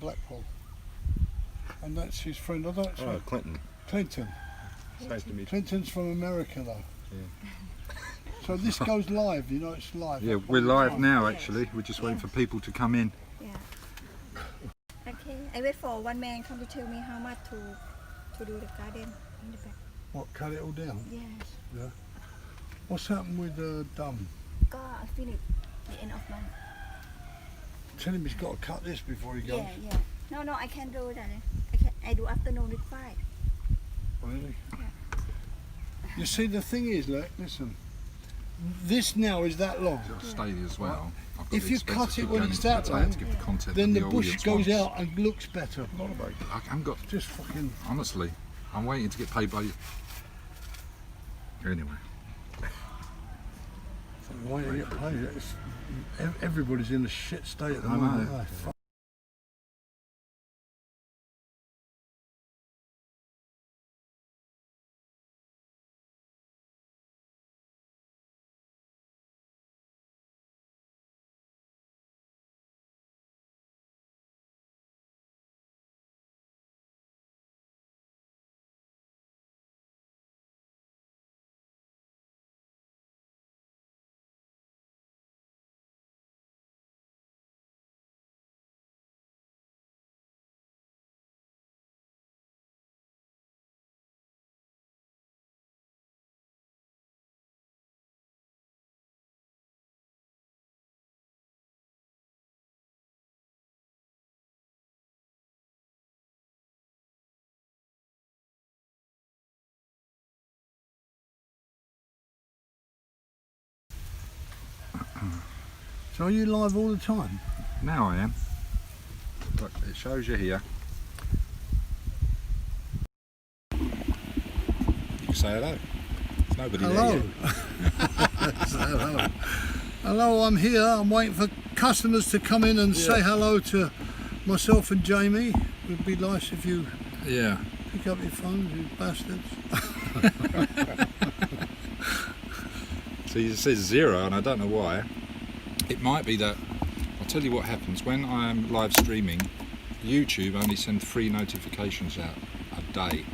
Blackpool. And that's his friend. I don't know. Oh, Clinton. Clinton. Nice to meet you. Clinton's from America though. Yeah. So this goes live, you know, it's live. Yeah, we're live now actually. We're just waiting for people to come in. Yeah. Okay. I wait for one man come to tell me how much to do the garden in the back. What, cut it all down? Yes. Yeah. What's happened with Dum? Go finish the end of month. Tell him he's got to cut this before he goes. Yeah. No, I can't do that. I do afternoon with 5. Really? Yeah. You see, the thing is, look, listen. This now is that long. Stay as well. I've got If the you expense cut of it keep when going it's into that Pattaya long, to give the content then that the the bush audience goes wants. out and looks better. I haven't got. Just fucking. Honestly, I'm waiting to get paid by you. Anyway. Why don't you get paid? Everybody's in a shit state at the I know. moment. Oh, fuck. So are you live all the time? Now I am. Look, it shows you here. You can say hello. There's nobody Hello. there yet. Say hello. Hello, I'm here. I'm waiting for customers to come in and say hello to myself and Jamie. It would be nice if you Yeah. pick up your phones, you bastards. See, it says 0 and I don't know why. It might be that, I'll tell you what happens, when I'm live streaming, YouTube only sends 3 notifications out a day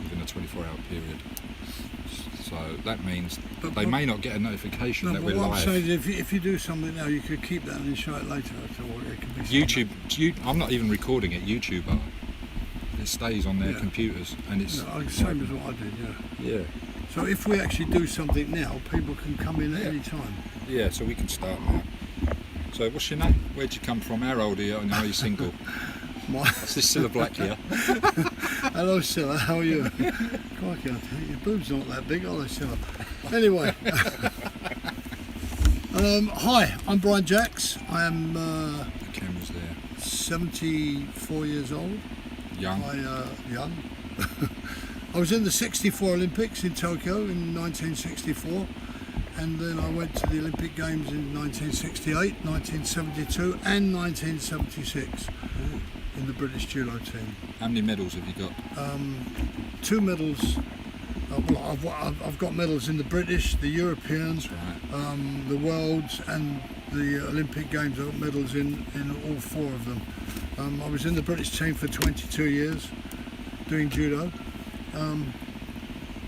within a 24-hour period. So that means they may not get a notification that but we're what I'm live. saying is if you do something now, you could keep that and then show it later. So it could be YouTube, I'm not even recording it, YouTube are. It stays on their Yeah. computers and it's... Same as what I did, yeah. Yeah. So if we actually do something now, people can come in at any time. Yeah, so we can start now. So what's your name? Where'd you come from? How old are you? And are you single? Is this Cilla Black here? Hello, Cilla, how are you? Crikey, your boobs aren't that big, are they, Cilla? Anyway. Hi, I'm Brian Jacks. I am The camera's there. 74 years old. Young. Young. I was in the 64 Olympics in Tokyo in 1964, and then I went to the Olympic Games in 1968, 1972 and 1976 in the British judo team. How many medals have you got? 2 medals. Well, I've got medals in the British, the Europeans, Right. the Worlds and the Olympic Games. I've got medals in all 4 of them. I was in the British team for 22 years doing judo.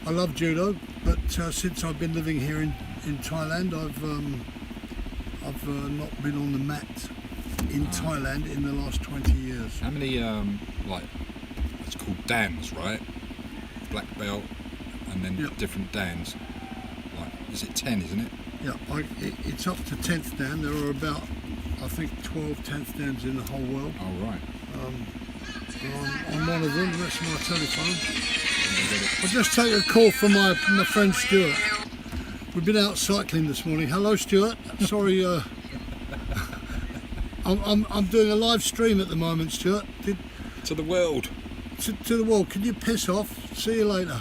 I love judo, but since I've been living here in Thailand, I've not been on the mat in Thailand in the last 20 years. How many, like, it's called dans, right? Black belt and then Yep. different dans. Like, is it 10, isn't it? Yeah, it's up to 10th dan. There are about, I think, 12 10th dans in the whole world. Oh, right. I'm one of them. That's my telephone. I'll just take a call from my friend Stuart. We've been out cycling this morning. Hello, Stuart. Sorry, I'm doing a live stream at the moment, Stuart. To the world. To the world. Can you piss off? See you later.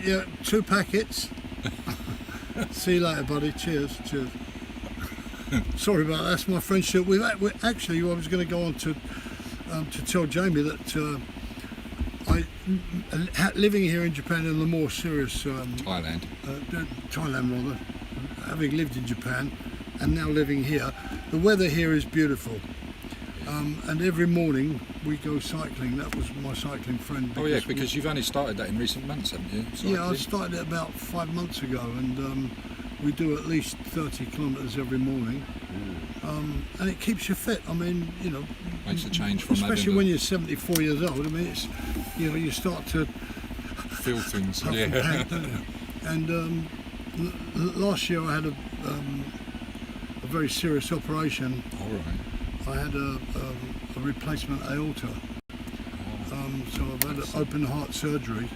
Yeah, 2 packets. See you later, buddy. Cheers. Cheers. Sorry about that. That's my friend Stuart. We actually, I was going to go on to tell Jamie that living here in Japan in the more serious Thailand. Thailand rather, having lived in Japan and now living here, The weather here is beautiful. And every morning we go cycling. That was my cycling friend. Oh yeah, because you've only started that in recent months, haven't you? Yeah, I Cycling? started it about 5 months ago, and we do at least 30 kilometres every morning. And it keeps you fit. I mean, you know, Makes a change from especially having when you're 74 years old. I mean, it's, you know, you start to feel things. puff and Yeah. pant, don't you? And last year I had a very serious operation. All right. I had a replacement aorta. So I've had an open heart surgery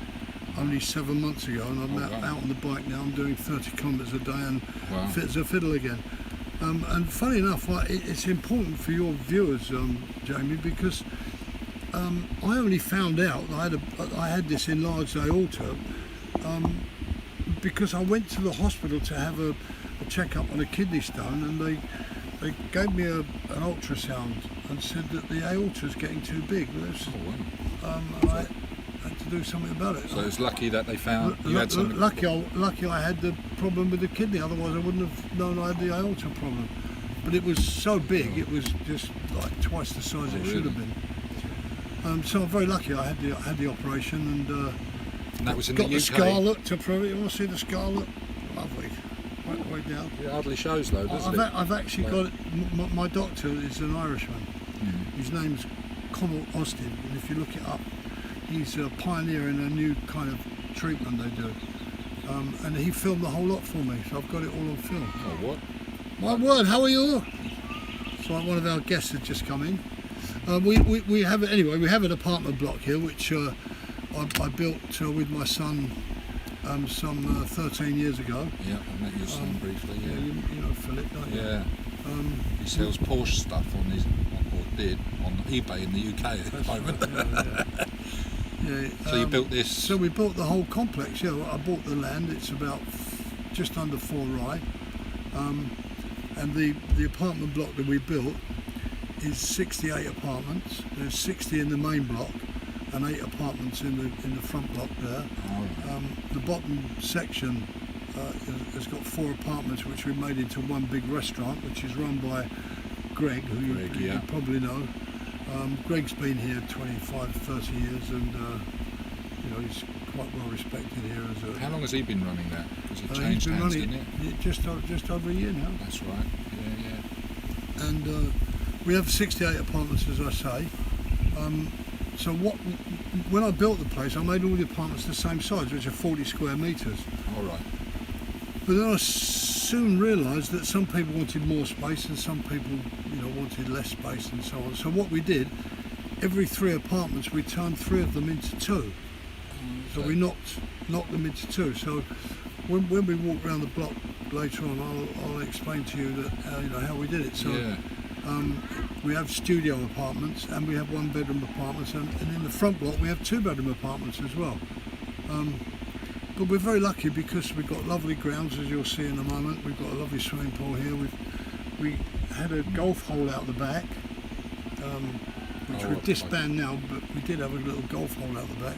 only 7 months ago, and I'm wow. out on the bike now. I'm doing 30 kilometres a day and Wow. fit as a fiddle again. And funny enough, it's important for your viewers, Jamie, because I only found out I had this enlarged aorta because I went to the hospital to have a check-up on a kidney stone, and they gave me an ultrasound and said that the aorta is getting too big. Oh, wow. And I had to do something about it. So it's lucky that they found you had something. Lucky I had the problem with the kidney, otherwise I wouldn't have known I had the aorta problem. But it was so big, it was just like twice the size it should have been. So I'm very lucky I had the operation, and that was in got the the UK. scar look to prove it. You want to see the scar look? Lovely. Right way down. It hardly shows though, does it? I've actually got it. My doctor is an Irishman. His name's Connell Austin, and if you look it up, he's a pioneer in a new kind of treatment they do. And he filmed the whole lot for me, so I've got it all on film. Oh, what? My word, how are you? So one of our guests had just come in. We have it anyway. We have an apartment block here, which I built with my son some 13 years ago. Yeah, I met your son briefly. Yeah, Yeah. you know Philip, don't you? Yeah. He sells Porsche stuff or did on eBay in the UK at the moment. Yeah, So you built this. So we built the whole complex. Yeah, I bought the land. It's about just under 4 rai, and the apartment block that we built is 68 apartments. There's 60 in the main block, and 8 apartments in the front block there. The bottom section has got 4 apartments, which we made into one big restaurant, which is run by Greg, who you probably know. Greg's been here 25, 30 years, and you know, he's quite well respected here as a. How long has he been running that? Because it He's changed been hands, running didn't it? just over a year now. That's right. Yeah. And we have 68 apartments, as I say. So when I built the place, I made all the apartments the same size, which are 40 square metres. All right. But then I soon realised that some people wanted more space and some people, you know, wanted less space and so on. So what we did, every 3 apartments, we turned 3 of them into 2. So we knocked them into 2. So when we walk around the block later on, I'll explain to you that you know how we did it. So we have studio apartments and we have 1-bedroom apartments, and in the front block we have 2-bedroom apartments as well. But we're very lucky because we've got lovely grounds, as you'll see in a moment. We've got a lovely swimming pool here. We had a golf hole out the back, which we've disbanded now, but we did have a little golf hole out the back.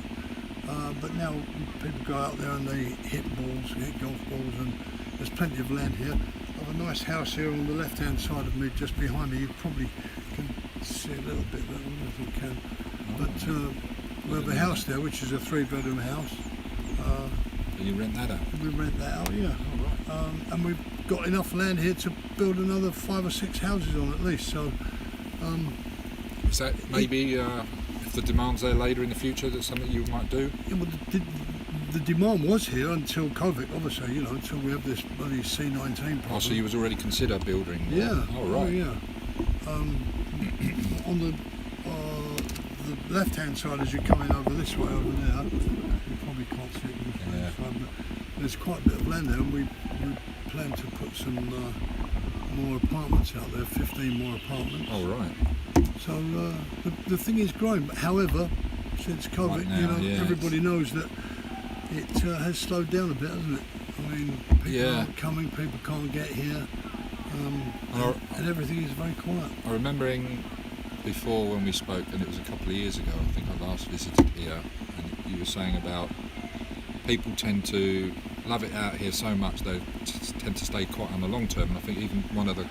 But now people go out there and they hit golf balls, and there's plenty of land here. I have a nice house here on the left-hand side of me, just behind me. You probably can see a little bit, but I don't know if you can. But we have a house there, which is a 3-bedroom house. And you rent that out? We rent that out, yeah. Oh, right. And we've got enough land here to build another 5 or 6 houses on at least. So, is that maybe if the demand's there later in the future, that's something you might do? yeah, well, the demand was here until COVID, obviously. You know, until we have this bloody C19 problem. Oh, so you was already consider building? Yeah. Oh, right. Oh, yeah. On the left-hand side, as you're coming over this way over there, you probably can't see it in the front, but there's quite a bit of land there, and we plan to put some more apartments out there, 15 more apartments. Oh, right. So the thing is growing. But however, since COVID, Right now, you know, yeah, everybody knows that it has slowed down a bit, hasn't it? I mean, people aren't coming, people can't get here, and everything is very quiet. I remembering before when we spoke, and it was a couple of years ago, I think I last visited here, and you were saying about people tend to love it out here so much they tend to stay quite on the long term, and I think even one of the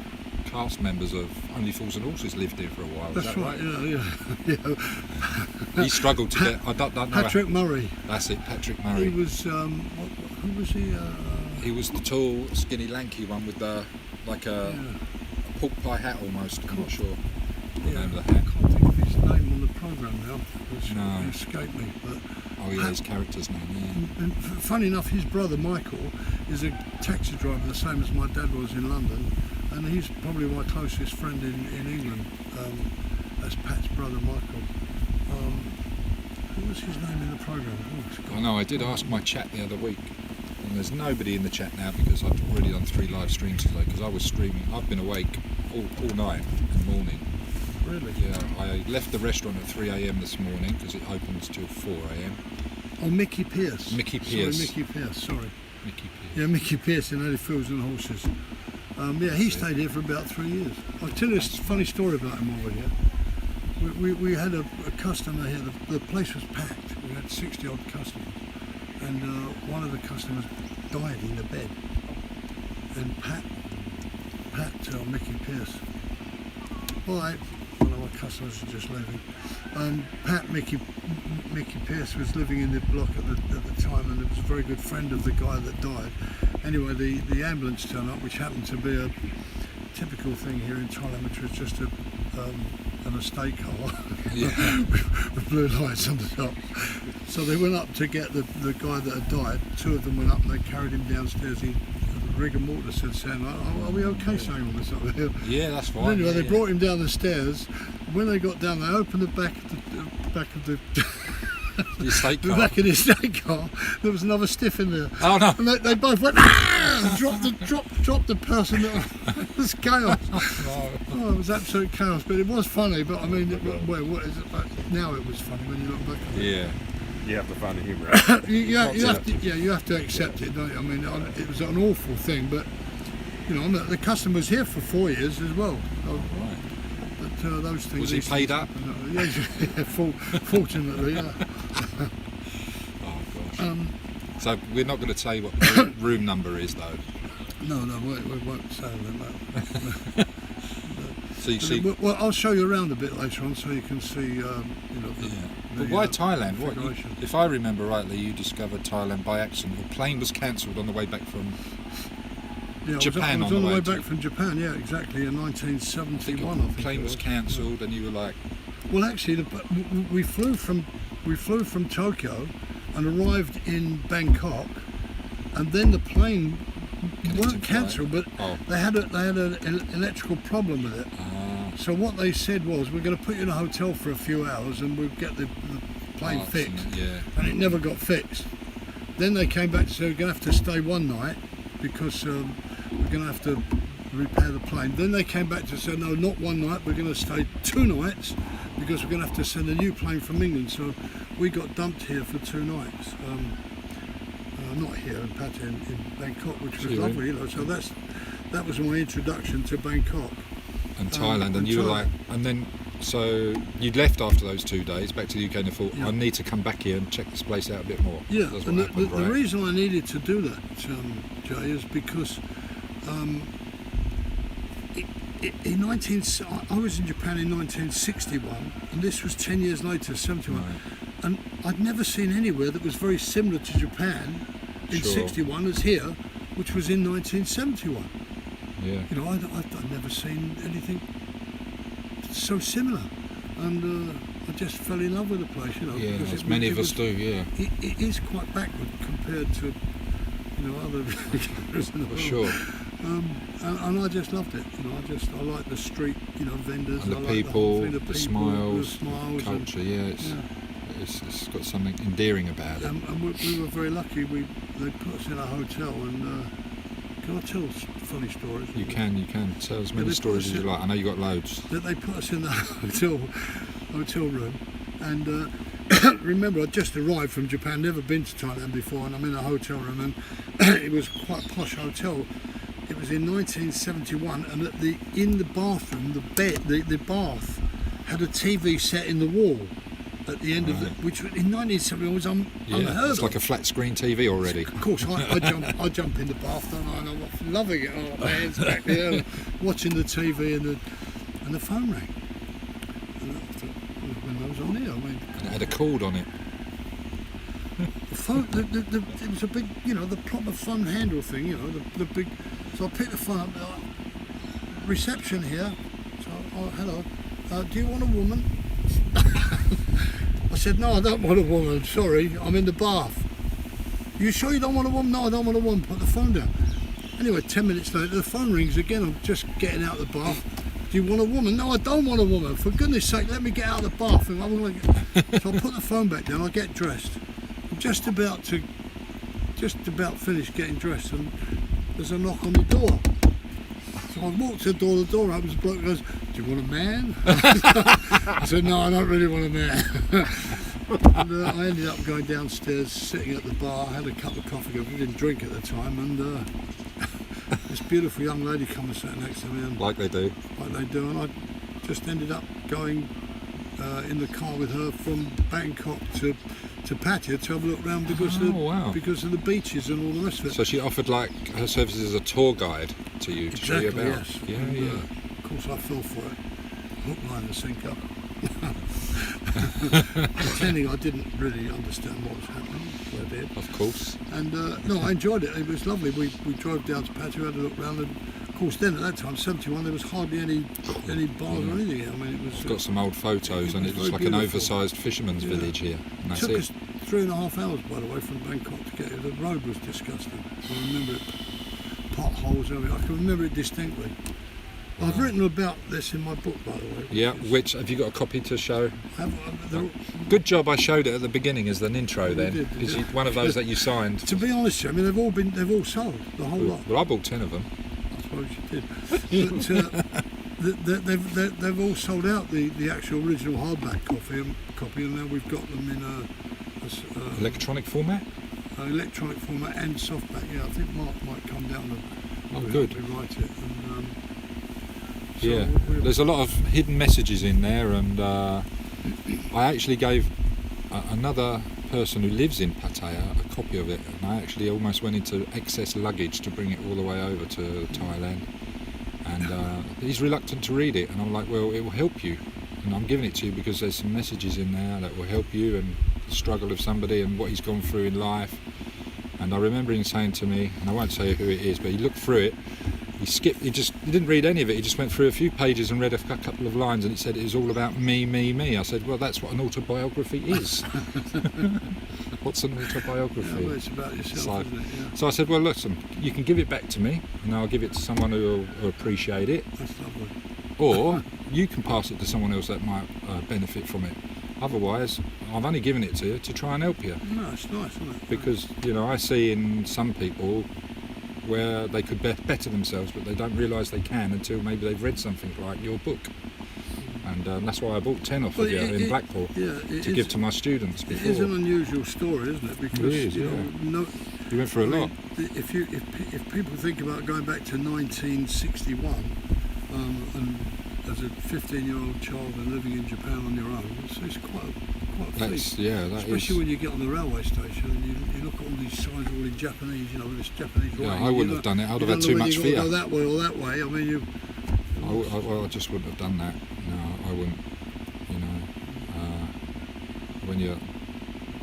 cast members of Only Fools and Horses lived here for a while. Is That's that right. right? Yeah. He struggled to get. I don't know. Patrick Murray. That's it, Patrick He Murray. was. Who was he? He was the tall, skinny, lanky one with the like a pork pie hat almost. I'm not sure the name of the I hat. can't think of his name on the programme now. No. It escaped me. But Oh yeah, his character's name. and funny enough, his brother Michael is a taxi driver, the same as my dad was in London, and he's probably my closest friend in England. That's Pat's brother Michael. What was his name in the programme? Yeah. I know. I did ask my chat the other week, and there's nobody in the chat now because I've already done 3 live streams today because I was streaming. I've been awake all night and morning. Really? Yeah, I left the restaurant at 3 a.m. this morning because it opens till 4 a.m. Oh, Mickey Pearce. Mickey Pearce. Sorry, Mickey Pearce. Sorry. Mickey Pierce. Yeah, Mickey Pearce in Only Fools and Horses. Yeah, he stayed here for about 3 years. I'll tell you a funny story about him over here. We had a customer here. The place was packed. We had 60 odd customers, and one of the customers died in the bed. And Pat, Mickey Pearce. All right, one of our customers is just leaving. Mickey Pearce was living in the block at the time, and it was a very good friend of the guy that died. Anyway, the ambulance turned up, which happened to be a typical thing here in Thailand, which was just an estate car with blue lights on the top. So they went up to get the guy that had died. 2 of them went up and they carried him downstairs. Rigor mortis had said, "Are we okay saying all this over here?" Yeah, that's fine. But anyway, yeah, they brought him down the stairs. When they got down, they opened the back of the the estate the car. back of the estate car. There was another stiff in there. Oh no! And they both went, "Ah!" dropped the person. It was chaos. Oh, it was absolute chaos. But it was funny. But I mean, what is it? Now it was funny when you look back. Yeah. You have to find the humour. You have to accept it, don't you? I mean, it was an awful thing, but you know, the customer was here for 4 years as well. Right. But those things. Was he these paid things up? happen. Yeah, fortunately, yeah. Oh gosh. So we're not going to tell you what the room number is, though. No, we won't say that. So you see. Well, I'll show you around a bit later on, so you can see. But why Thailand? What, configuration. if I remember rightly, you discovered Thailand by accident. Your plane was cancelled on the way back from Japan I was on the way to- back from Japan. Yeah, exactly. In 1971, I think. the plane it was cancelled, and you were like, Well, actually, we flew from Tokyo and arrived in Bangkok, and then the plane weren't cancelled, but oh, they had an electrical problem with it. So what they said was, we're going to put you in a hotel for a few hours, and we'll get the plane parts fixed. and- yeah. And it never got fixed. Then they came back and said, we're going to have to stay one night because we're going to have to repair the plane. Then they came back to say, no, not one night, we're going to stay 2 nights because we're going to have to send a new plane from England. So we got dumped here for 2 nights. Not here in Pattaya, in Bangkok, which was So lovely, you know. So that was my introduction to Bangkok. and Thailand, and you were Thailand. like, and then so you'd left after those 2 days back to the UK, and I thought, Yeah. I need to come back here and check this place out a bit more. Yeah, That's and what happened, the right? reason I needed to do that, Jay, is because in I was in Japan in 1961, and this was 10 years later, 71, Right. and I'd never seen anywhere that was very similar to Japan in Sure. 61 as here, which was in 1971. Yeah. You know, I'd never seen anything so similar, and I just fell in love with the place. You know, Yeah, because as many of us do. Yeah. It is quite backward compared to other areas in the For world. sure. And I just loved it. You know, I like the street, vendors. And I the like people, whole thing, the smiles, the smiles, and, culture. Yeah, it's got something endearing about it. and we were very lucky. They put us in a hotel, and can I tell funny stories? You can tell as many they stories put as us you like. I know you got loads. That they put us in the hotel room, and remember, I'd just arrived from Japan, never been to Thailand before, and I'm in a hotel room, and it was quite a posh hotel. It was in 1971, and in the bathroom, the bath had a TV set in the wall at the end of it, which in 1971 was unheard It's of. like a flat screen TV already. Of course, I jump in the bath, don't I know what loving it. Oh, my hands back there, watching the TV and the phone rang. And I thought, when I was on here, I mean, And it had a cord on it. the phone, it was a big, you know, the proper phone handle thing, you know, the big. So I picked the phone up. Reception here. So, oh, hello. Do you want a woman? I said, no, I don't want a woman. Sorry, I'm in the bath. You sure you don't want a woman? No, I don't want a woman. Put the phone down. Anyway, 10 minutes later, the phone rings again. I'm just getting out of the bath. Do you want a woman? No, I don't want a woman. For goodness sake, let me get out of the bath. And so I put the phone back down. I get dressed. I'm just about finished getting dressed, and there's a knock on the door. So I walked to the door opens, the bloke goes, do you want a man? I said, no, I don't really want a man. And I ended up going downstairs, sitting at the bar. I had a cup of coffee, I didn't drink at the time, and this beautiful young lady come and sat next to me. And Like they do. and I just ended up going in the car with her from Bangkok to Pattaya to have a look round because wow. because of the beaches and all the rest of it. So she offered like her services as a tour guide to you to show you Exactly, about. yes. Yeah, And, yeah. of course, I fell for it. Hook, line, and sinker. Pretending I didn't really understand what was happening, but I did. Of course. And no, I enjoyed it. It was lovely. We drove down to Pattaya, had a look round, and of course, then at that time, 71, there was hardly any bars or anything here. I mean, it was. I've got some old photos, and it looks very like an beautiful. oversized fisherman's Yeah. village here. And that's Took it. us 3.5 hours, by the way, from Bangkok to get here. The road was disgusting. I remember it, potholes, everything. I can remember it distinctly. I've written about this in my book, by the way. Yeah, which have you got a copy to show? They're- Good job I showed it at the beginning as an intro You then, did, because yeah. one of those that you signed. To be honest, I mean they've all sold, the whole lot. Well, I bought 10 of them. I suppose you did. But they've all sold out the actual original hardback copy, and now we've got them in a Electronic format? electronic format and softback. Yeah, I think Mark might come down and good. rewrite it. And, so Yeah, we'll- there's a lot of hidden messages in there, and I actually gave another person who lives in Pattaya a copy of it, and I actually almost went into excess luggage to bring it all the way over to Thailand, and he's reluctant to read it, and I'm like, well, it will help you, and I'm giving it to you because there's some messages in there that will help you, and the struggle of somebody and what he's gone through in life. And I remember him saying to me, and I won't say who it is, but he looked through it. He didn't read any of it, he just went through a few pages and read a couple of lines, and it said it was all about me, me, me. I said, well, that's what an autobiography is. What's an autobiography? Yeah, well, it's about yourself, So- isn't it? Yeah, So I said, well, listen, you can give it back to me, and I'll give it to someone who will appreciate it, that's lovely. or you can pass it to someone else that might benefit from it. Otherwise, I've only given it to you to try and help you, No, it's nice, isn't it? because, you know, I see in some people where they could better themselves, but they don't realise they can until maybe they've read something like your book. And that's why I bought 10 off Well, of you it- in it- Blackpool Yeah, it to is- give to my students It is before. an unusual story, isn't it? Because It is, you know, You went through a lot. If people think about going back to 1961 and as a 15-year-old child and living in Japan on your own, it's quite a feat. That's, yeah, that Especially is. when you get on the railway station and you look at all these signs all in Japanese, you know, this Japanese Yeah, writing. I You wouldn't don't- have done it. I'd you have don't had know too whether much you've got to fear. go that way or that way. I mean, I just wouldn't have done that. No, I wouldn't. You know, when you're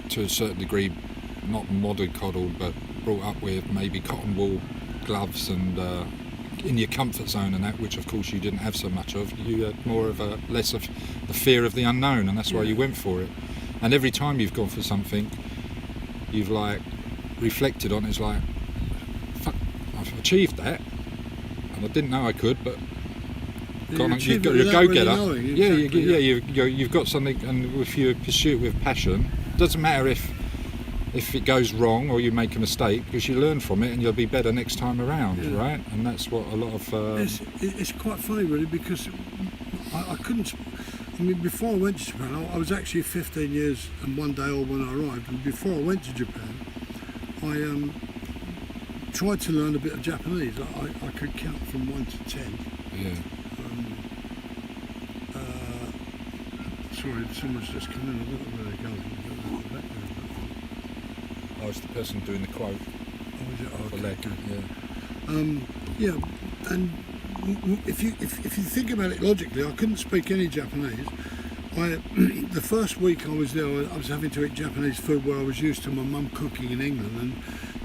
to a certain degree not mollycoddled, but brought up with maybe cotton wool gloves and in your comfort zone and that, which of course you didn't have so much of. You had more of less of the fear of the unknown, and that's why you went for it. And every time you've gone for something, you've like reflected on it, it's like, fuck, I've achieved that, and I didn't know I could, but you've got your go-getter. You've got something, and if you pursue it with passion, it doesn't matter if it goes wrong or you make a mistake, because you learn from it and you'll be better next time around, right? And that's what a lot of It's quite funny, really, because I couldn't. I mean, before I went to Japan, I was actually 15 years and 1 day old when I arrived. And before I went to Japan, I tried to learn a bit of Japanese. I could count from 1 to 10. yeah. Sorry, someone's just come in. I don't know where they're going. I was the person doing the quote Oh, is it? Oh, for okay, leg. good. Yeah. Yeah, and if you think about it logically, I couldn't speak any Japanese. The first week I was there, I was having to eat Japanese food where I was used to my mum cooking in England, and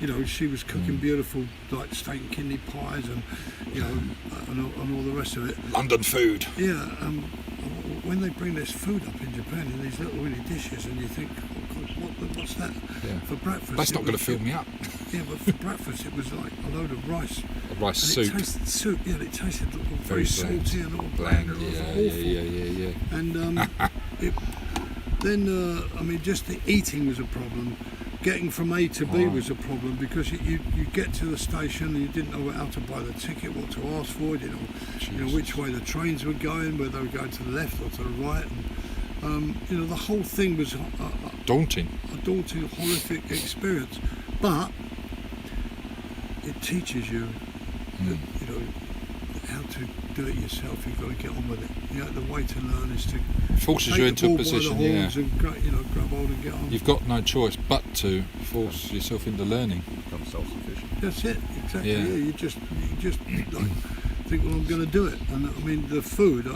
you know she was cooking beautiful like steak and kidney pies, and you know, and all the rest of it. London food. Yeah. When they bring this food up in Japan in these little winny dishes, and you think, oh God, what's that for breakfast? That's not going to fill me up. Yeah, but for breakfast it was like a load of rice. A rice and soup. It tasted soup. Yeah, it tasted very bland. salty and all Bland. bland. And Yeah. And then I mean, just the eating was a problem. Getting from A to B was a problem because you get to the station and you didn't know how to buy the ticket, what to ask for, you know which way the trains were going, whether they were going to the left or to the right, and you know the whole thing was Daunting. a daunting, horrific experience. But it teaches you that, you know, how to do it yourself. You've got to get on with it. You know, the way to learn is to Forces you into a position, yeah. And grab hold and get on. You've got no choice but to force yourself into learning. Become self-sufficient. That's it, exactly. Yeah. Yeah, you just like, think, well, I'm going to do it. And I mean, the food,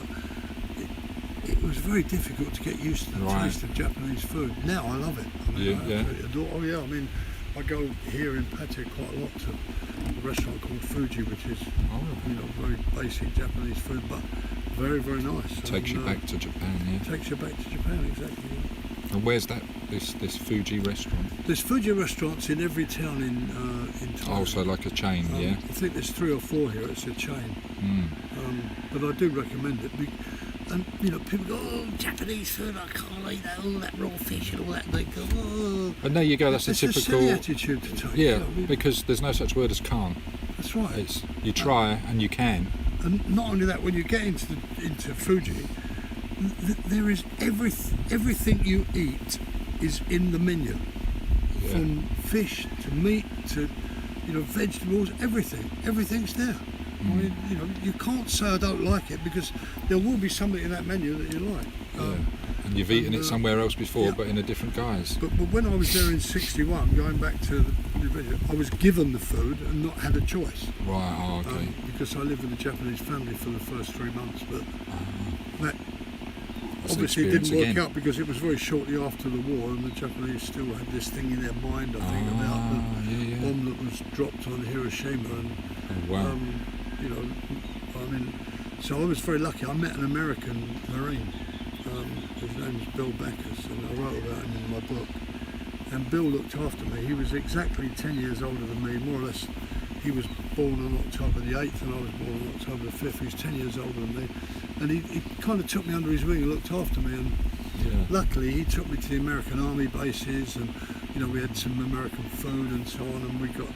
it was very difficult to get used to the taste of Japanese food. Now I love it. I mean, I absolutely adore. Oh yeah, I mean, I go here in Pattaya quite a lot to a restaurant called Fuji, which is you know, very basic Japanese food, but very, very nice. Takes you back to Japan, yeah. Takes you back to Japan, exactly. Yeah. And where's that? This Fuji restaurant? There's Fuji restaurants in every town in Thailand. Oh, so like a chain, yeah. I think there's 3 or 4 here. It's a chain, but I do recommend it. And you know, people go, oh, Japanese food, I can't eat that, all that raw fish and all that. They go, oh. And there you go. That's It's a a typical silly attitude to take. Yeah, you know, I mean, because there's no such word as can't. that's right. It's you try and you can. And not only that, when you get into Fuji, there is everything you eat is in the menu, from fish to meat to, you know, vegetables, everything's there. I mean, you know, you can't say I don't like it because there will be something in that menu that you like. And you've eaten it somewhere else before, yeah. but in a different guise. But when I was there in *61, going back to the video, I was given the food and not had a choice. Right. Oh, okay. Because I lived with a Japanese family for the first 3 months, but that That's an obviously didn't experience work again. out because it was very shortly after the war, and the Japanese still had this thing in their mind, I think, about the bomb that was dropped on Hiroshima, and Oh, wow. you know, I mean, so I was very lucky. I met an American Marine. His name's Bill Backus, and I wrote about him in my book. And Bill looked after me. He was exactly 10 years older than me, more or less. He was born on October the 8th, and I was born on October the 5th. He was 10 years older than me. And he kind of took me under his wing and looked after me. And luckily, he took me to the American Army bases, and you know, we had some American food and so on, and we got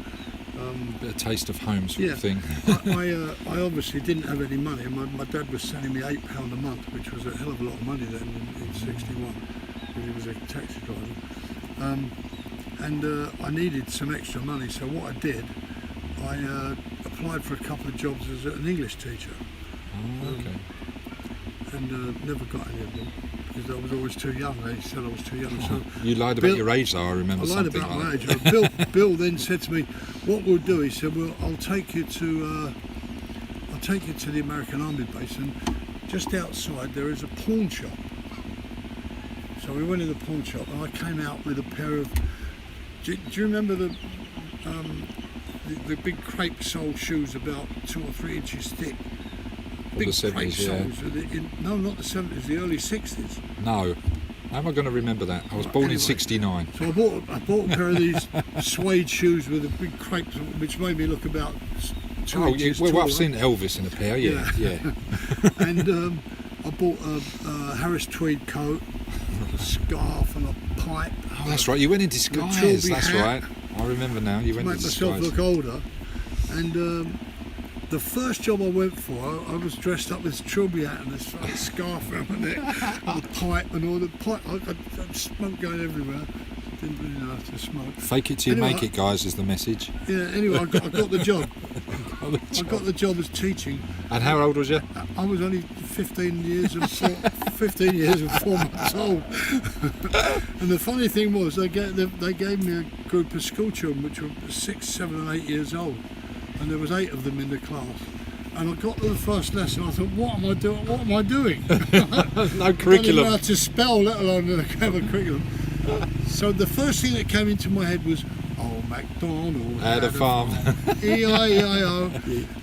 Bit of taste of home sort of thing. I obviously didn't have any money. My dad was sending me £8 a month, which was a hell of a lot of money then in '61, because he was a taxi driver. And I needed some extra money, so what I did, I applied for a couple of jobs as an English teacher. Oh, okay. And never got any of them because I was always too young. They said I was too young. So You lied about your age, though. I remember I lied something about like my that. age. Bill then said to me, "What we'll do," he said, "well, I'll take you to the American Army base, and just outside there is a pawn shop." So we went in the pawn shop, and I came out with a pair of. Do you remember the big crepe sole shoes, about 2 or 3 inches thick? Of the 70s, yeah. No, not the 70s, the early 60s. No. How am I going to remember that? I was born in Anyway. '69. So I bought a pair of these suede shoes with a big crepe, which made me look about 2 Oh, yeah, inches well, taller. I've seen Elvis in a pair, yeah. And I bought a Harris tweed coat, a scarf and a pipe. Oh, that's right, you went in disguise, trilby that's hat. right. I remember now, you To went in make myself disguise. look older. And the first job I went for, I was dressed up with a trilby hat and a scarf around my neck, and a pipe and all the pipe. I had smoke going everywhere. Didn't really know how to smoke. Fake it till you Anyway, make it, guys, is the message. Yeah. Anyway, I got the job. I got the job as teaching. And how old was you? I was only 15 years and 4 months old. And the funny thing was, they gave me a group of school children which were 6, 7 and 8 years old. and there was 8 of them in the class. And I got to the first lesson. I thought, what am I doing? What am I doing? No I don't curriculum. even know how to spell, let alone have a curriculum. So the first thing that came into my head was, oh, MacDonald Had a farm. E-I-E-I-O.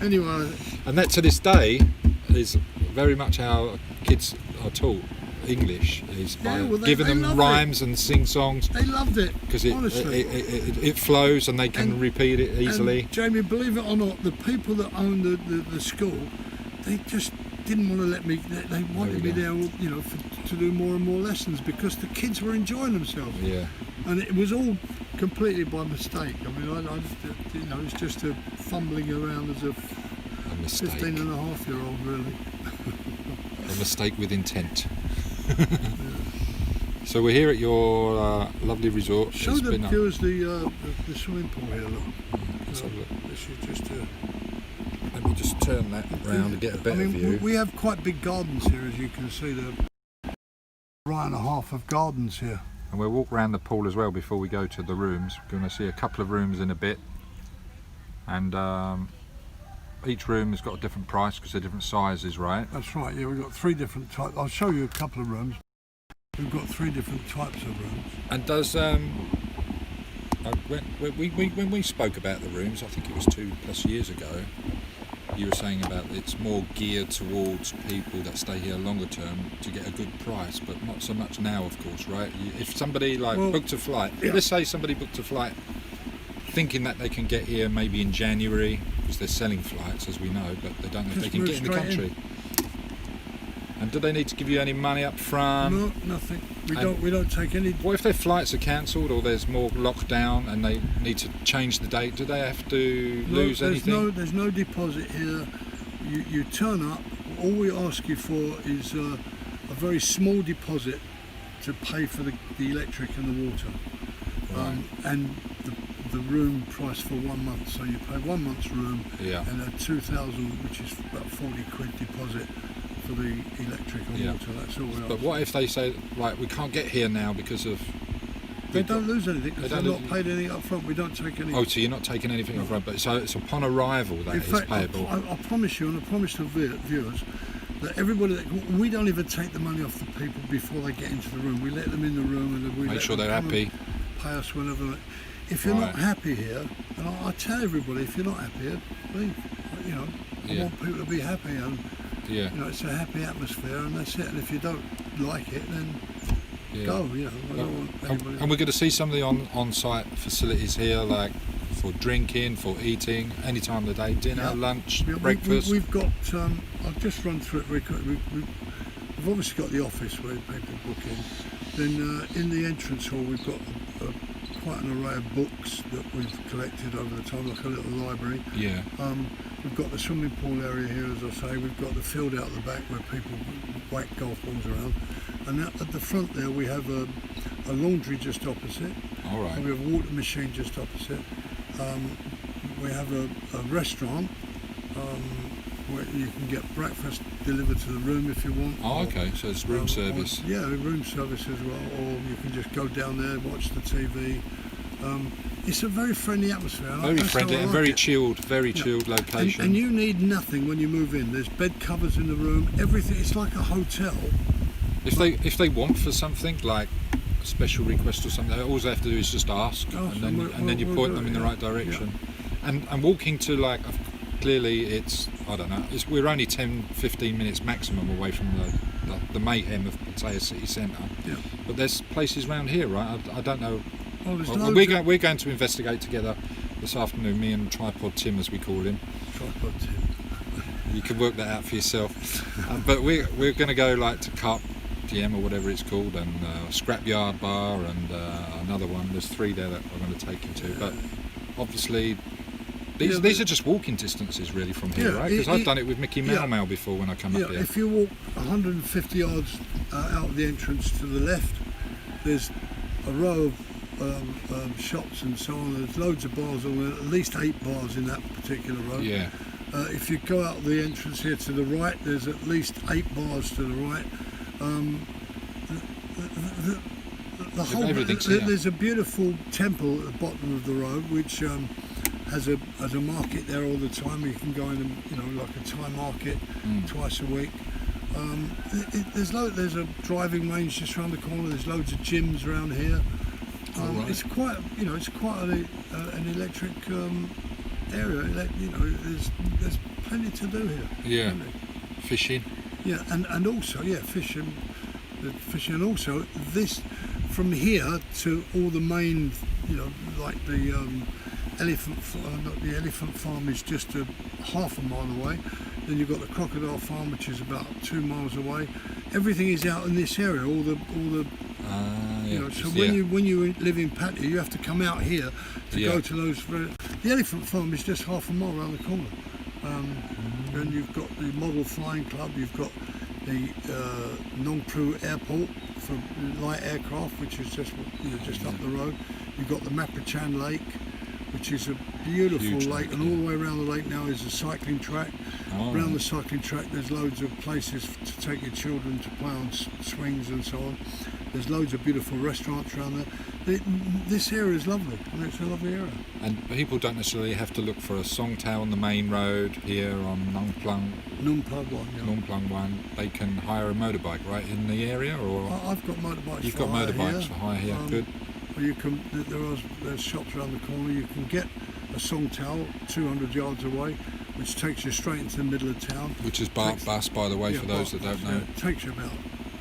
Anyway, And that to this day is very much how kids are taught English, is by Yeah, well, giving they them love rhymes and sing songs, they loved it, because honestly. it flows and they can And- repeat it easily. And Jamie, believe it or not, the people that owned the school, they just didn't want to let me. They wanted me there, you know, to do more and more lessons because the kids were enjoying themselves. Yeah. And it was all completely by mistake. I mean, you know, it's just a fumbling around as a A mistake. 15 and a half year old, really. A mistake with intent. So we're here at your lovely resort. Show It's the been up- viewers the swimming pool here. Look, Let's have a look. this is just a. Let me just turn that round to get a better I mean, view. we have quite big gardens here, as you can see. There, right and a half of gardens here. And we'll walk around the pool as well before we go to the rooms. We're going to see a couple of rooms in a bit. And each room has got a different price because they're different sizes, right? That's right. Yeah, we've got 3 different types. I'll show you a couple of rooms. We've got 3 different types of rooms. And does when we spoke about the rooms, I think it was 2+ years ago, you were saying about it's more geared towards people that stay here longer term to get a good price, but not so much now, of course, right? If somebody booked a flight, yeah. let's say somebody booked a flight thinking that they can get here maybe in January, because they're selling flights, as we know, but they don't know if Just they can move get in the straight country. And do they need to give you any money up front? No, nothing. and- We don't take any. What if their flights are cancelled or there's more lockdown and they need to change the date? Do they have to lose anything? There's no deposit here. You turn up. All we ask you for is a very small deposit to pay for the electric and the water, and the room price for 1 month. So you pay 1 month's room Yeah. and a 2,000, which is about 40 quid deposit for the electric and Yeah. water. That's all we ask. But what if they say, right, we can't get here now because of... They don't lose anything because They they're don't not paid anything up front. We don't take any. Oh, so you're not taking anything up front, but so it's upon arrival that In it's fact, payable. I promise you, and I promise the viewers, that everybody we don't even take the money off the people before they get into the room. We let them in the room and we Make let sure them they're come happy. and pay us whenever. If you're not Right. happy here, and I tell everybody, if you're not happy here, leave. You know, I Yeah. want people to be happy, and Yeah, you know, it's a happy atmosphere, and that's it. And if you don't like it, then yeah. go. You know, I don't want anybody. And we're going to see some of the on-site facilities here, like for drinking, for eating, any time of the day, dinner, Yeah. lunch, Yeah, breakfast. We've got. I'll just run through it very quickly. We've obviously got the office where people book in. Then in the entrance hall, we've got quite an array of books that we've collected over the time, like a little library. Yeah, We've got the swimming pool area here, as I say. We've got the field out the back where people whack golf balls around. And at the front there, we have a laundry just opposite. all right. And we have a water machine just opposite. We have a restaurant where you can get breakfast delivered to the room if you want. Oh, or, okay, so it's room service. Yeah, room service as well. Or you can just go down there, watch the TV. It's a very friendly atmosphere. Very that's how friendly I and like very it. chilled, chilled location. And you need nothing when you move in. There's bed covers in the room. Everything. It's like a hotel. If they want for something like a special request or something, all they have to do is just ask, Oh, and so then we'll you do point it, them in the yeah. right direction. And walking to clearly it's, I don't know, we're only 10-15 minutes maximum away from the mayhem of Pattaya city centre. Yeah. But there's places around here, right? I don't know. Oh, there's Well, loads we're going to investigate together this afternoon, me and Tripod Tim, as we call him. Tripod Tim. You can work that out for yourself. But we're going to go like to Carp DM or whatever it's called, and Scrapyard Bar, and another one. There's 3 there that I'm going to take you to. But obviously, these are just walking distances really from here, Yeah, right? Because I've done it with Mickey yeah. Mau before when I come Yeah, up here. if you walk 150 yards out of the entrance to the left, there's a row of shops and so on. There's loads of bars, or at least 8 bars in that particular row. Yeah, If you go out the entrance here to the right, there's at least 8 bars to the right. The whole Everything's here. there's a beautiful temple at the bottom of the road, which has a market there all the time. You can go in, like a Thai market twice a week. There's a driving range just around the corner. There's loads of gyms around here. Right. It's quite an electric area. There's plenty to do here. Yeah. Plenty. Fishing. Yeah, and also fishing, and also this from here to all the main, like the not the elephant farm is just half a mile away. Then you've got the crocodile farm, which is about 2 miles away. Everything is out in this area. All the So when you live in Pattaya, you have to come out here to go to those. The elephant farm is just half a mile around the corner. Then you've got the Model Flying Club. You've got the Nong Pru Airport for light aircraft, which is just up the road. You've got the Mapachan Lake, which is a beautiful Huge lake, and all the way around the lake now is a cycling track. Around the cycling track, there's loads of places to take your children to play on swings and so on. There's loads of beautiful restaurants around there. This area is lovely, and it's a lovely area. And people don't necessarily have to look for a Songtao on the main road here on Nong Plung one. They can hire a motorbike right in the area, or I've got motorbikes. You've got motorbikes for hire here. Good. You can. There's shops around the corner. You can get a Songtao 200 yards away, which takes you straight into the middle of town. Which is bus, by the way, for those that don't know. It takes you about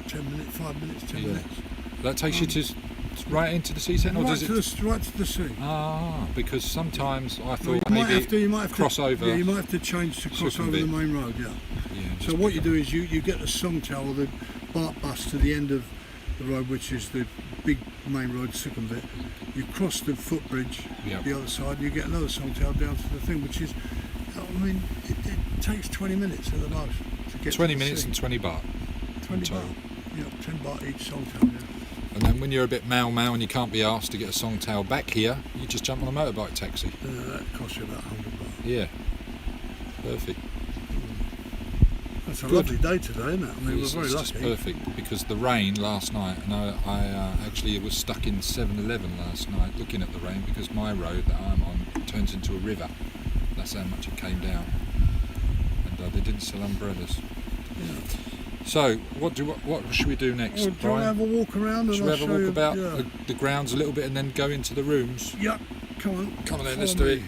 10 minutes. That takes you to right into the sea centre, or does it? Right to the sea. Because sometimes I thought you might have to cross over. Yeah, you might have to change to cross over the main road. Yeah. So what you do is you get the Songtao or the BART bus to the end of the road, which is the big main road, Sukhumvit. You cross the footbridge, the other side, you get another Songtao down to the thing, which is, it takes 20 minutes at the most to get 20 to the minutes sea. and 20 baht. 20 baht. Yeah, 10 baht each Songtao. Yeah. And then when you're a bit mau and you can't be asked to get a Songtao back here, you just jump on a motorbike taxi. That costs you about 100 baht. Yeah. Perfect. It's a lovely day today, isn't it? We're very lucky. Just perfect, because the rain last night, and I actually was stuck in 7-Eleven last night looking at the rain, because my road that I'm on turns into a river. That's how much it came down, and they didn't sell umbrellas. Yeah. So what should we do next? Do you want to have a walk around? Should we have a walk about the grounds a little bit and then go into the rooms? Yeah, come on. Come on then, let's do it.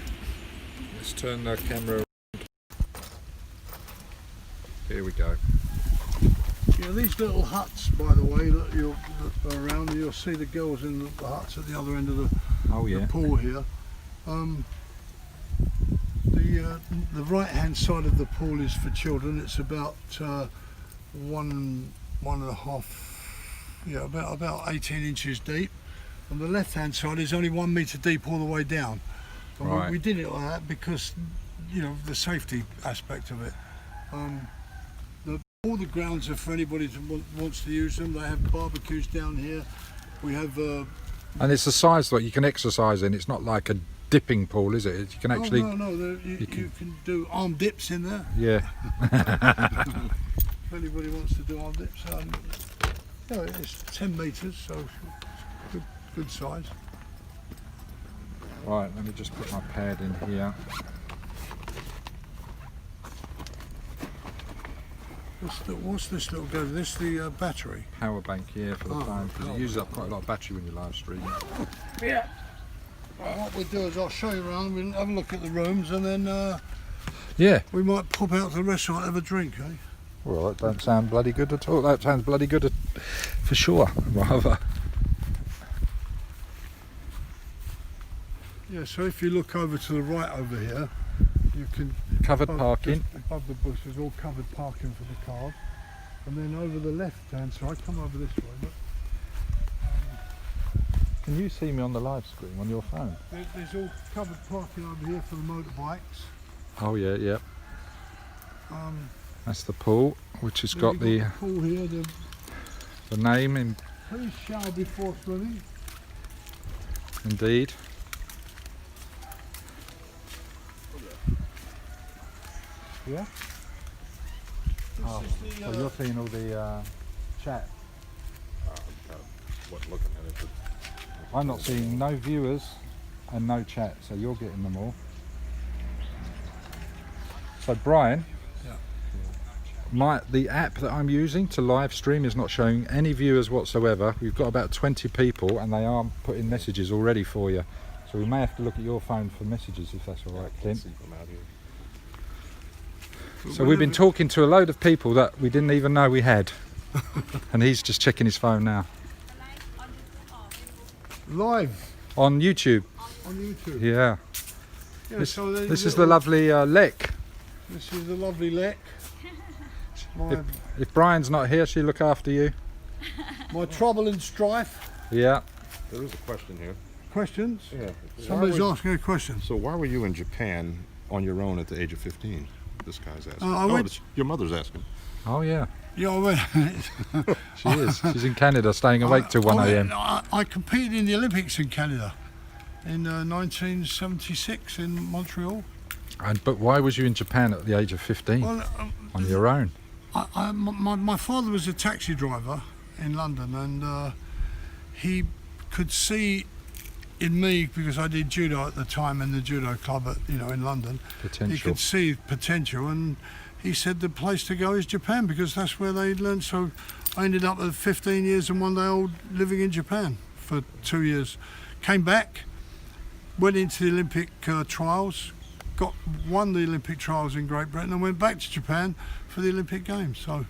Let's turn the camera around. Here we go. Yeah, these little huts, by the way, that you're around, you'll see the girls in the huts at the other end of the pool here. The right-hand side of the pool is for children. It's about 1.5, about 18 inches deep. On the left-hand side is only 1 metre deep all the way down. And we did it like that because, the safety aspect of it. All the grounds are for anybody who wants to use them. They have barbecues down here. We have. And it's the size that you can exercise in. It's not like a dipping pool, is it? You can actually. You can do arm dips in there. Yeah. If anybody wants to do arm dips, it's 10 metres, so good size. Right, let me just put my pad in here. What's this little go? This the battery? Power bank here for the phone, because it uses up quite a lot of battery when you live stream. Yeah. Well, what we'll do is I'll show you around. We'll have a look at the rooms, and then we might pop out to the restaurant and have a drink, eh? Well, that don't sound bloody good at all. That sounds bloody good for sure, rather. Yeah. So if you look over to the right over here, you can covered parking. Above the bushes, all covered parking for the cars. And then over the left-hand side, come over this way. Look. Can you see me on the live screen on your phone? There's all covered parking over here for the motorbikes. Oh yeah. That's the pool, which has got the pool here. The name in. Please shower before swimming. Indeed. Yeah. So you're seeing all the chat. Looking at it. I'm not seeing no viewers and no chat, so you're getting them all. So Brian, Yeah. the app that I'm using to live stream is not showing any viewers whatsoever. We've got about 20 people and they are putting messages already for you. So we may have to look at your phone for messages if that's all right, Clint. So we've been talking to a load of people that we didn't even know we had. And he's just checking his phone now. Live On YouTube. on YouTube. Yeah. Yeah, This, so there's this is little- the lovely Lek. This is the lovely Lek. My, If Brian's not here, she'll look after you. my trouble and strife. Yeah. There is a question here. Questions? Yeah. Somebody's asking a question. So why were you in Japan on your own at the age of 15? This guy's asking. I went- it's your mother's asking. Oh yeah. Yeah, I went. She is. She's in Canada, staying awake till 1 a.m. I competed in the Olympics in Canada in 1976 in Montreal. But why was you in Japan at the age of 15 Well, on your own? my father was a taxi driver in London, and he could see in me, because I did judo at the time in the judo club in London. He Potential. could see potential, and he said the place to go is Japan because that's where they learned. So I ended up at 15 years and 1 day old living in Japan for 2 years. Came back, went into the Olympic trials, won the Olympic trials in Great Britain, and went back to Japan for the Olympic Games. So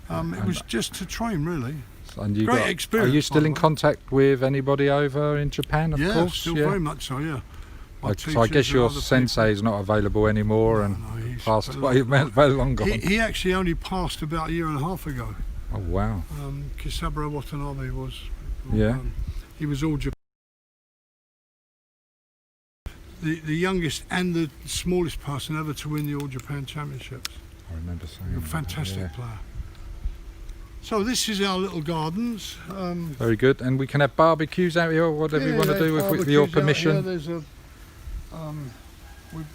it was just to train, really. And you Great Are experience, you by still the in way. contact with anybody over in Japan? Of Yeah, course. still very much so. Yeah. My So I teachers guess and your other sensei is not available anymore and No, he's passed very away. Very long gone. He actually only passed about a year and a half ago. Oh wow. Kisaburo Watanabe was. Yeah. He was all Japan. The youngest and the smallest person ever to win the All Japan Championships. I remember saying. A that, fantastic yeah. player. So this is our little gardens. Very good. And we can have barbecues out here, or whatever you want to do with your barbecues out here. permission. There's a.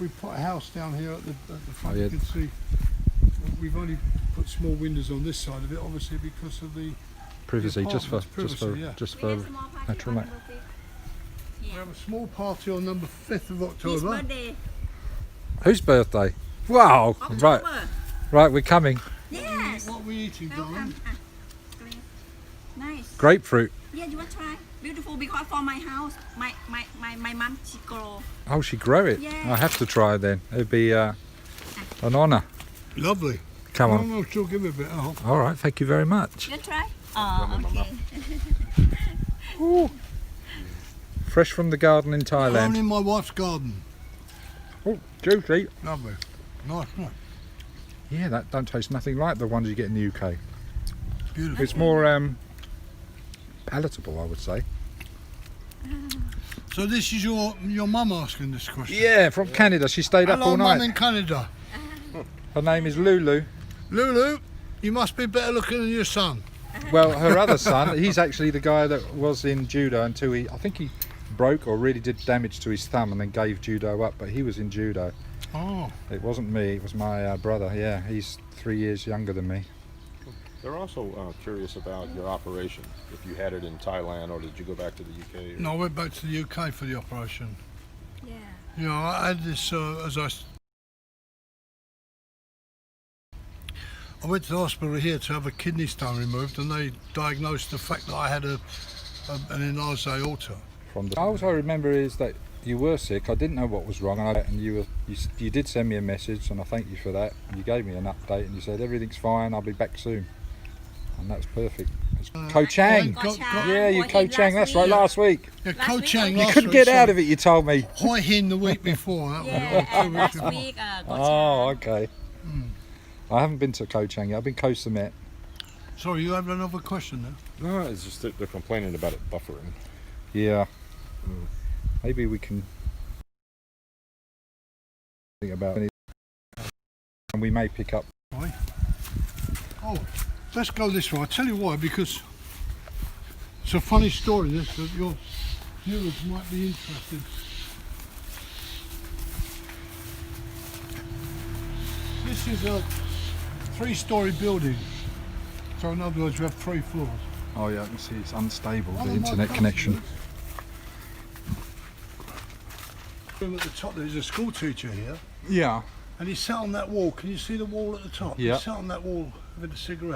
We put a house down here at the front. Oh, yeah. You can see. We've only put small windows on this side of it, obviously because of the Privacy, just for apartments, privacy, yeah. just We for have small party natural. on number 5. We have a small party on number 5th of His October. birthday. Whose birthday? Wow. Right, October. right. We're coming. Yes. What are we eating, darling? Welcome. Nice. Grapefruit. Yeah, you want to try? Beautiful because for my house, my mom she grow. Oh, she grow it. Yeah. I have to try then. It'd be an honour. Lovely. Come on. No, she'll give me a bit. Oh. All right. Thank you very much. You want to try? Oh, okay. Ooh. Fresh from the garden in Thailand. Only in my wife's garden. Oh, juicy. Lovely. Nice, nice. Yeah, that don't taste nothing like the ones you get in the UK. Beautiful. It's more palatable, I would say. So this is your mum asking this question? Yeah, from Canada. She stayed up Hello, all mum night. in Canada. Her name is Lulu. Lulu, you must be better looking than your son. Well, her other son, he's actually the guy that was in judo until I think he broke or really did damage to his thumb and then gave judo up, but he was in judo. Oh. It wasn't me, it was my brother. Yeah, he's 3 years younger than me. They're also curious about your operation. If you had it in Thailand or did you go back to the UK? No, I went back to the UK for the operation. Yeah. You know, I had this, I went to the hospital here to have a kidney stone removed, and they diagnosed the fact that I had an enlarged aorta. All I remember is that you were sick. I didn't know what was wrong, and you did send me a message, and I thank you for that. You gave me an update, and you said everything's fine. I'll be back soon, and that's perfect. It's Ko Chang. Yeah, you Ko Chang. That's right. Last week. Yeah, Last Ko week Chang or- You last couldn't week, get out of it. You told me. Hoi Hin the week before. That Yeah, and was 2 weeks next before. week, Oh, okay. I haven't been to Ko Chang yet. I've been Ko Samet. Sorry, you have another question there? No, it's just that they're complaining about it buffering. Yeah. Maybe we can think about it, and we may pick up. Right. Oh, let's go this way. I'll tell you why, because it's a funny story this that your viewers might be interested. This is a 3-story building. So in other words, we have 3 floors. Oh yeah, I can see it's unstable, One the of my internet connection. customers- At the top, there's a school teacher here. Yeah. And he sat on that wall. Can you see the wall at the top? Yeah. He sat on that wall with a cigarette.